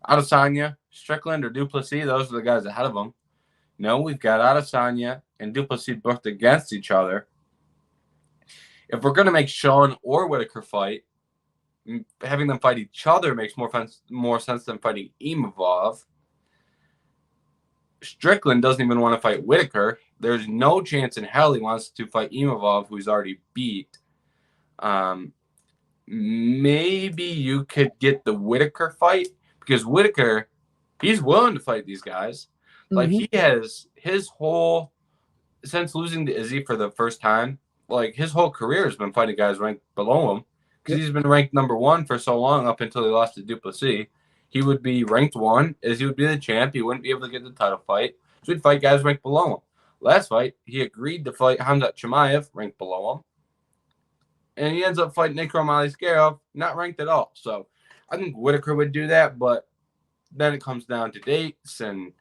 Adesanya, Strickland, or Duplessis? Those are the guys ahead of him. No, we've got Adesanya and Duplessis booked against each other. If we're going to make Sean or Whitaker fight, having them fight each other makes more sense than fighting Imavov. Strickland doesn't even want to fight Whitaker. There's no chance in hell he wants to fight Imavov, who's already beat. Maybe you could get the Whitaker fight because Whitaker, he's willing to fight these guys. Like he has his whole, since losing to Izzy for the first time, like his whole career has been fighting guys ranked below him because he's been ranked number 1 for so long up until he lost to Duplessis. He would be ranked 1 as he would be the champ. He wouldn't be able to get the title fight. So he'd fight guys ranked below him. Last fight, he agreed to fight Hamzat Chimaev, ranked below him. And he ends up fighting Nikro Maliskarov, not ranked at all. So I think Whitaker would do that, but then it comes down to dates and,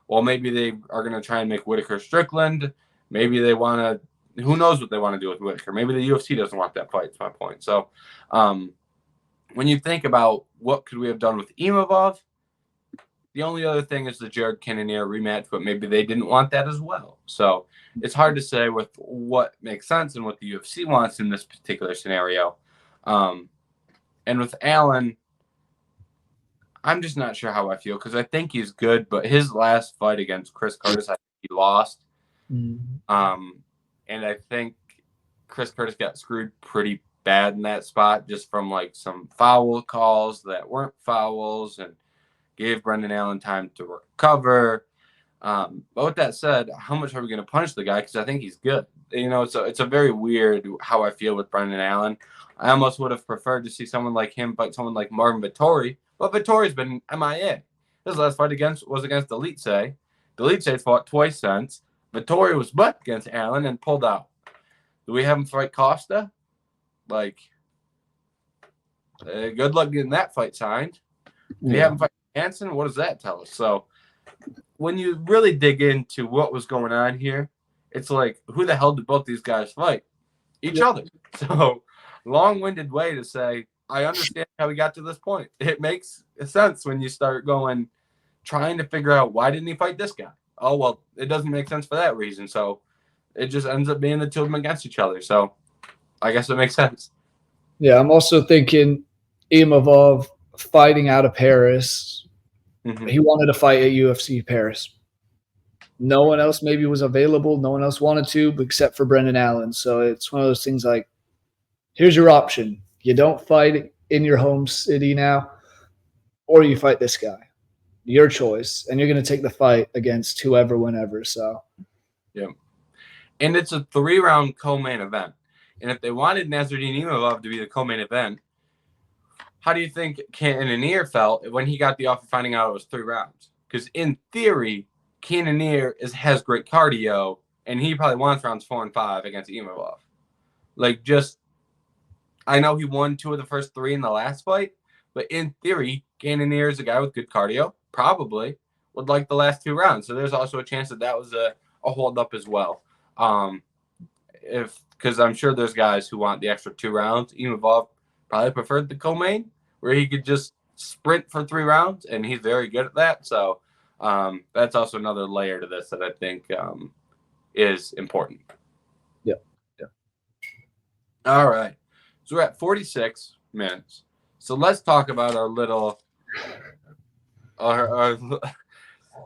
well, maybe they are going to try and make Whitaker Strickland. Maybe they want to, who knows what they want to do with Whitaker. Maybe the UFC doesn't want that fight, is my point. So when you think about what could we have done with Imavov, the only other thing is the Jared Cannonier rematch, but maybe they didn't want that as well. So it's hard to say with what makes sense and what the UFC wants in this particular scenario. And with Allen, I'm just not sure how I feel because I think he's good, but his last fight against Chris Curtis, I think he lost. And I think Chris Curtis got screwed pretty bad in that spot just from like some foul calls that weren't fouls and gave Brendan Allen time to recover. But with that said, how much are we going to punish the guy? Because I think he's good. You know, it's a very weird how I feel with Brendan Allen. I almost would have preferred to see someone like him fight someone like Marvin Vettori, but Vettori's been MIA. His last fight was against Elitse. Elitse fought twice since. Vettori was butt against Allen and pulled out. Do we have him fight Costa? Like, good luck getting that fight signed. Do we have him fight Hansen? What does that tell us? So when you really dig into what was going on here, it's like, who the hell did both these guys fight? Each other. So long-winded way to say, I understand how we got to this point. It makes sense when you start trying to figure out why didn't he fight this guy? oh, well, it doesn't make sense for that reason. So it just ends up being the two of them against each other. So I guess it makes sense. Yeah, I'm also thinking Imavov fighting out of Paris. Mm-hmm. He wanted to fight at UFC Paris. No one else maybe was available. No one else wanted to, except for Brendan Allen. So it's one of those things like, here's your option. You don't fight in your home city now, or you fight this guy. Your choice. And you're going to take the fight against whoever, whenever. So, yeah. And it's a 3-round co-main event. And if they wanted Nasruddin Imavov to be the co-main event, how do you think Cannonier felt when he got the offer finding out it was 3 rounds? Because in theory, Cannonier has great cardio, and he probably wants rounds 4 and 5 against Imavov. Like, just, I know he won 2 of the first 3 in the last fight, but in theory, Cannonier is a guy with good cardio, probably would like the last 2 rounds. So there's also a chance that that was a hold up as well. Because I'm sure there's guys who want the extra 2 rounds. Imavov probably preferred the co-main, where he could just sprint for 3 rounds, and he's very good at that. So that's also another layer to this that I think is important. yeah. All right. So we're at 46 minutes. So let's talk about our little I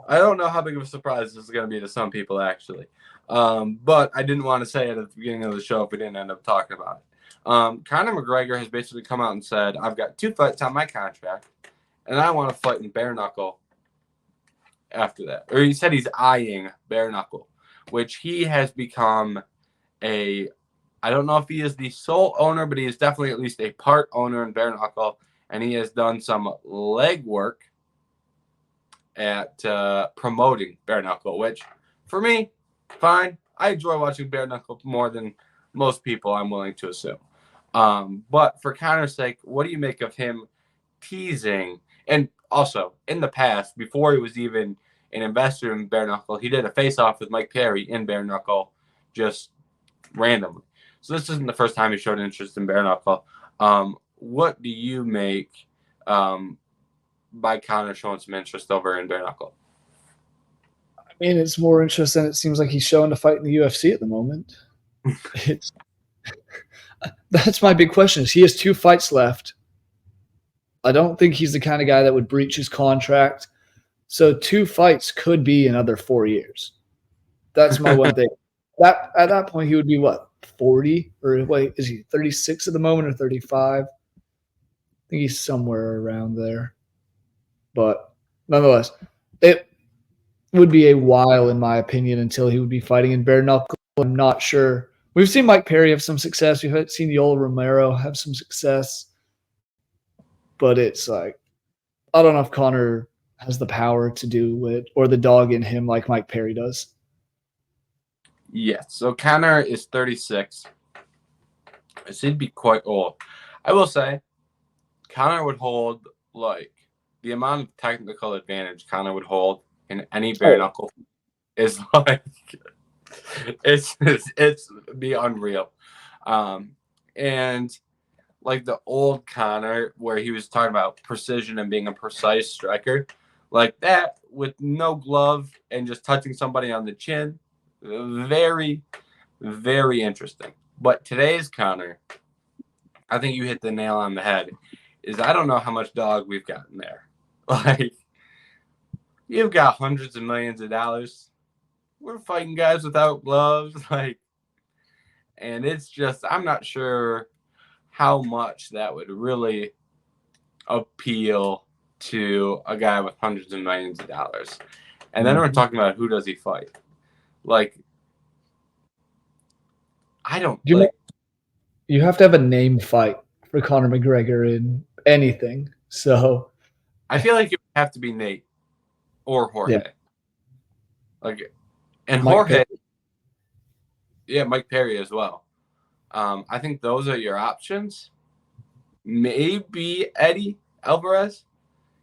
don't know how big of a surprise this is going to be to some people, actually. But I didn't want to say it at the beginning of the show if we didn't end up talking about it. Conor McGregor has basically come out and said, I've got 2 fights on my contract, and I want to fight in bare knuckle after that. Or he said he's eyeing bare knuckle, which he has become I don't know if he is the sole owner, but he is definitely at least a part owner in bare knuckle, and he has done some legwork at promoting bare knuckle, which for me, fine. I enjoy watching bare knuckle more than most people, I'm willing to assume. But for Conor's sake, what do you make of him teasing? And also, in the past, before he was even an investor in bare knuckle, he did a face-off with Mike Perry in bare knuckle just randomly. So this isn't the first time he showed interest in bare knuckle. What do you make by Conor showing some interest over in bare knuckle? I mean, it's more interest than it seems like he's showing to fight in the UFC at the moment. That's my big question. He has 2 fights left. I don't think he's the kind of guy that would breach his contract. So 2 fights could be another 4 years. That's my one thing. At that point, he would be what, 40? Or wait, is he 36 at the moment or 35? I think he's somewhere around there. But nonetheless, it would be a while, in my opinion, until he would be fighting in bare knuckle. I'm not sure. We've seen Mike Perry have some success. We've seen Yoel Romero have some success. But it's like, I don't know if Conor has the power to do it or the dog in him like Mike Perry does. Yes. So Conor is 36. So he'd be quite old. I will say, Conor would hold like the amount of technical advantage Conor would hold in any bare knuckle is like it's be unreal. And like the old Conor, where he was talking about precision and being a precise striker, like that with no glove and just touching somebody on the chin, very, very interesting. But today's Conor, I think you hit the nail on the head, is I don't know how much dog we've gotten there. Like, you've got hundreds of millions of dollars. We're fighting guys without gloves, and it's just, I'm not sure how much that would really appeal to a guy with hundreds of millions of dollars. And then we're talking about who does he fight? Like, I don't like. You have to have a name fight for Conor McGregor in anything. So I feel like it would have to be Nate or Jorge. Yeah. Like, and Mike Jorge, Perry. yeah, Mike Perry as well. I think those are your options. Maybe Eddie Alvarez.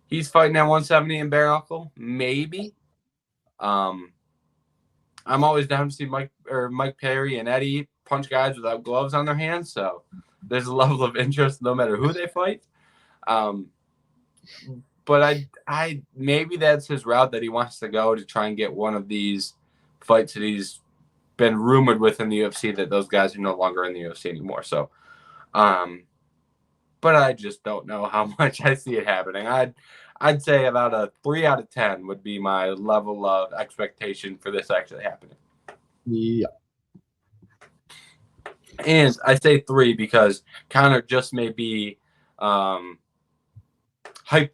He's fighting at 170 in bare knuckle. Maybe. I'm always down to see Mike Perry and Eddie punch guys without gloves on their hands. So there's a level of interest no matter who they fight. But I maybe that's his route that he wants to go to try and get one of these fights that he's been rumored within the UFC that those guys are no longer in the UFC anymore. So, but I just don't know how much I see it happening. I'd say about a 3 out of 10 would be my level of expectation for this actually happening. Yeah. And I say 3 because Conor just may be hyped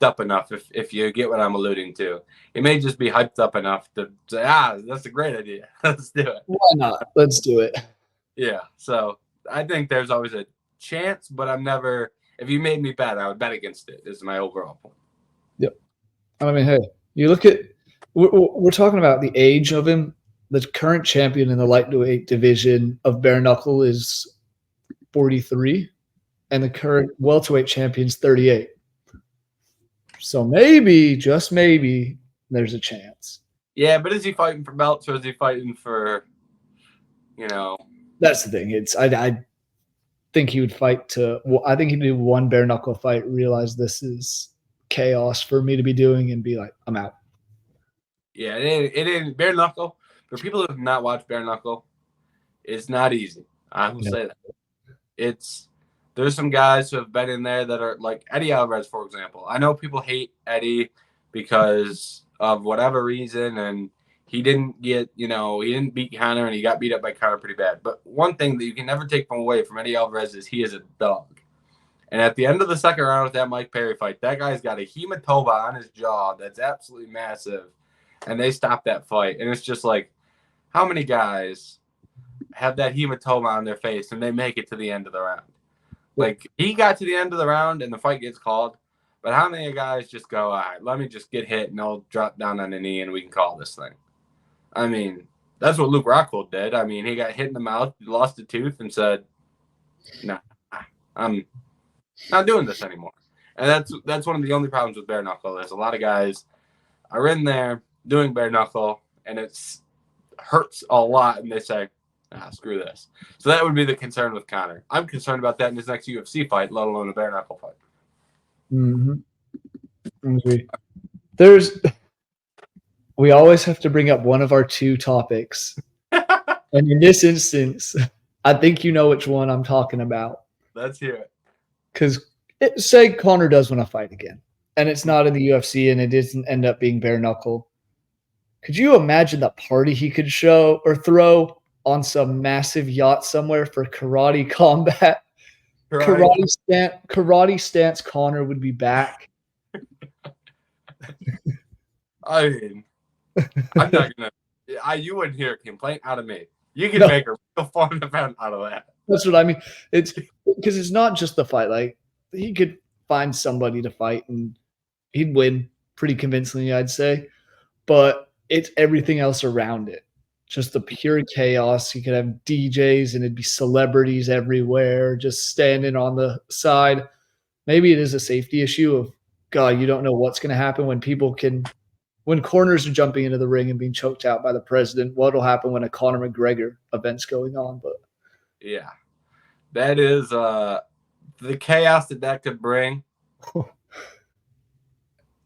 up enough, if you get what I'm alluding to. It may just be hyped up enough to say, that's a great idea. Let's do it. Why not? Let's do it. Yeah. So I think there's always a chance, but I'm never, if you made me bet, I would bet against it, is my overall point. Yep. I mean, hey, you look at, we're talking about the age of him. The current champion in the lightweight division of bare knuckle is 43, and the current welterweight champion's 38. So maybe, just maybe, there's a chance. Yeah, but is he fighting for belts or is he fighting for, That's the thing. I think he would fight to. I think he'd do one bare knuckle fight, realize this is chaos for me to be doing, and be like, I'm out. Yeah, it ain't bare knuckle. For people who have not watched bare knuckle, it's not easy. I will say that. There's some guys who have been in there that are like Eddie Alvarez, for example. I know people hate Eddie because of whatever reason, and he didn't get, he didn't beat Conor, and he got beat up by Conor pretty bad. But one thing that you can never take away from Eddie Alvarez is he is a dog. And at the end of the second round with that Mike Perry fight, that guy's got a hematoma on his jaw that's absolutely massive, and they stopped that fight. And it's just like, how many guys have that hematoma on their face and they make it to the end of the round? Like, he got to the end of the round and the fight gets called, but how many guys just go, all right, let me just get hit and I'll drop down on a knee and we can call this thing? I mean, that's what Luke Rockhold did. I mean, he got hit in the mouth, lost a tooth, and said, nah, I'm not doing this anymore. And that's one of the only problems with bare knuckle. There's a lot of guys are in there doing bare knuckle, and it hurts a lot, and they say, screw this. So that would be the concern with Conor. I'm concerned about that in his next UFC fight, let alone a bare knuckle fight. We always have to bring up one of our two topics. And in this instance, I think you know which one I'm talking about. Let's hear it. Because say Conor does want to fight again, and it's not in the UFC, and it doesn't end up being bare knuckle. Could you imagine the party he could show or throw on some massive yacht somewhere for karate combat? Karate stance Conor would be back. I mean, I'm not gonna. You wouldn't hear a complaint out of me. You can make a real fun event out of that. That's what I mean. It's because it's not just the fight. Like, he could find somebody to fight and he'd win pretty convincingly, I'd say. But it's everything else around it. Just the pure chaos. He could have DJs and it'd be celebrities everywhere just standing on the side. Maybe it is a safety issue of, God, you don't know what's going to happen when corners are jumping into the ring and being choked out by the president. What'll happen when a Conor McGregor event's going on? But yeah, that is the chaos that could bring.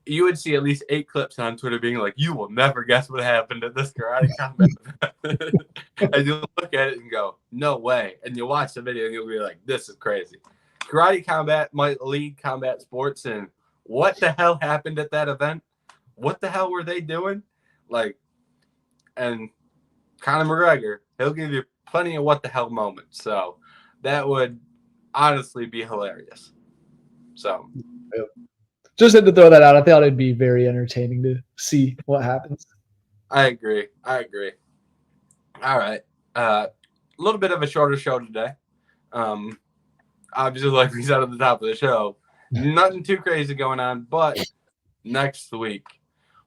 You would see at least 8 clips on Twitter being like, you will never guess what happened at this karate combat event. And you'll look at it and go, no way. And you'll watch the video and you'll be like, this is crazy. Karate combat might lead combat sports, and what the hell happened at that event? What the hell were they doing? And Conor McGregor, he'll give you plenty of what the hell moments. So that would honestly be hilarious. So just had to throw that out. I thought it'd be very entertaining to see what happens. I agree. All right. A little bit of a shorter show today. Obviously, like we said at the top of the show, nothing too crazy going on. But next week,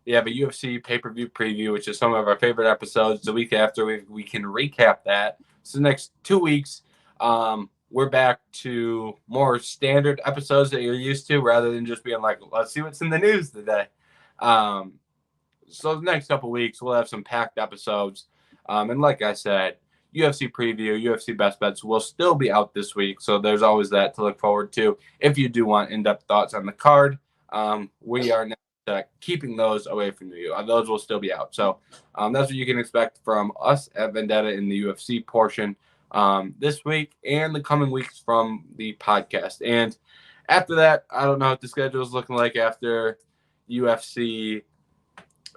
we have a UFC pay-per-view preview, which is some of our favorite episodes. The week after, we can recap that. So the next 2 weeks, we're back to more standard episodes that you're used to, rather than just being like, let's see what's in the news today. So the next couple weeks, we'll have some packed episodes. And like I said, UFC preview, UFC best bets will still be out this week. So there's always that to look forward to if you do want in-depth thoughts on the card. We are not keeping those away from you. Those will still be out. So that's what you can expect from us at Vendetta in the UFC portion this week and the coming weeks from the podcast. And after that, I don't know what the schedule is looking like after UFC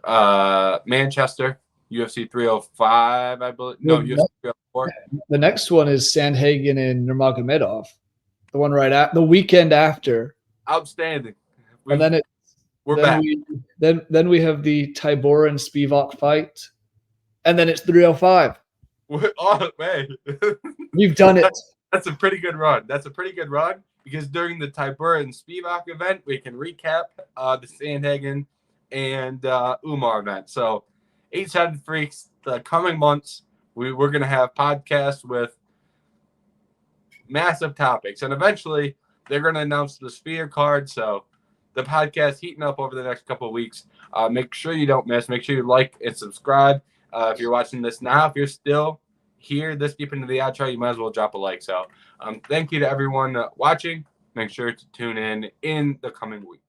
Manchester, UFC 305, I believe. No, UFC 304. The next one is Sandhagen and Nurmagomedov. The one right at the weekend after. Outstanding. And then we're back. Then we have the Tybura and Spivak fight, and then it's 305. Oh, man. We've done it. That's a pretty good run. Because during the Tybura and Spivak event, we can recap the Sandhagen and Umar event. So, 8-sided freaks. The coming months, we're going to have podcasts with massive topics, and eventually they're going to announce the Sphere card. So, the podcast heating up over the next couple of weeks. Make sure you don't miss. Make sure you like and subscribe. If you're watching this now, if you're still here this deep into the outro, you might as well drop a like. So thank you to everyone watching. Make sure to tune in the coming week.